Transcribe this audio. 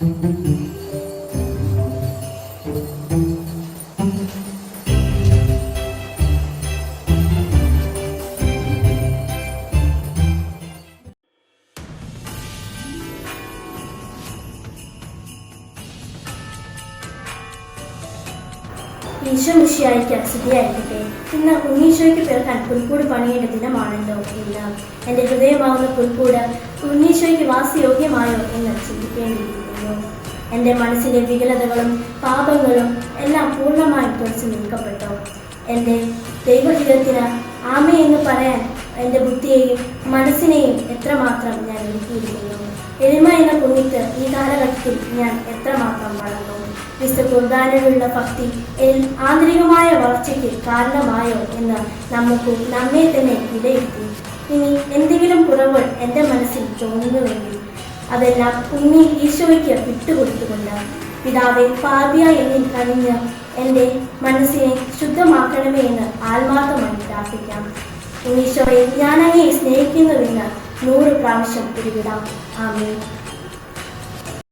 ഈശോ മിശിഹായ്ക്ക് സ്തുതിയായിരിക്കട്ടെ. ഇന്ന് ഉണ്ണീശോയ്ക്ക് പിറക്കാൻ പുൽക്കൂട് പണിയേണ്ട ദിനമാണല്ലോ ഇന്ന്. എൻ്റെ ഹൃദയമാവുന്ന പുൽക്കൂട് ഉണ്ണീശോയ്ക്ക് വാസയോഗ്യമായോ എന്ന് ചിന്തിക്കേണ്ടിയിരിക്കുന്നു. എൻ്റെ മനസ്സിലെ വികലതകളും പാപങ്ങളും എല്ലാം പൂർണ്ണമായി തുടച്ചു നീക്കപ്പെട്ടോ. എൻ്റെ ദൈവഹിതത്തിന് ആമേ എന്ന് പറയാൻ എൻ്റെ ബുദ്ധിയെയും മനസ്സിനെയും എത്രമാത്രം ഞാൻ ഒരുക്കിയിരിക്കുന്നു. എളിമ എന്ന കുഞ്ഞിക്ക് ഈ കാലഘട്ടത്തിൽ ഞാൻ എത്രമാത്രം വളർന്നു. വിശുദ്ധ കുർബാനയിലുള്ള ഭക്തി ആന്തരികമായ വളർച്ചയ്ക്ക് കാരണമായോ എന്ന് നമ്മെ തന്നെ വിലയിരുത്തി. ഇനി എന്തെങ്കിലും കുറവുകൾ എൻ്റെ മനസ്സിൽ തോന്നുന്നുവെങ്കിൽ അതെല്ലാം ഉണ്ണി ഈശോയ്ക്ക് വിട്ടുകൊടുത്തുകൊണ്ട് പിതാവെ പാപിയായി എന്നിൽ കനിഞ്ഞ് എൻ്റെ മനസ്സിനെ ശുദ്ധമാക്കണമേ എന്ന് ആത്മാർത്ഥമായി പ്രാർത്ഥിക്കാം. ഉണ്ണീശോയെ ഞാൻ അങ്ങയെ സ്നേഹിക്കുന്നുവെന്ന് 100 പ്രാവശ്യം ഉരുവിടാം. ആമേൻ.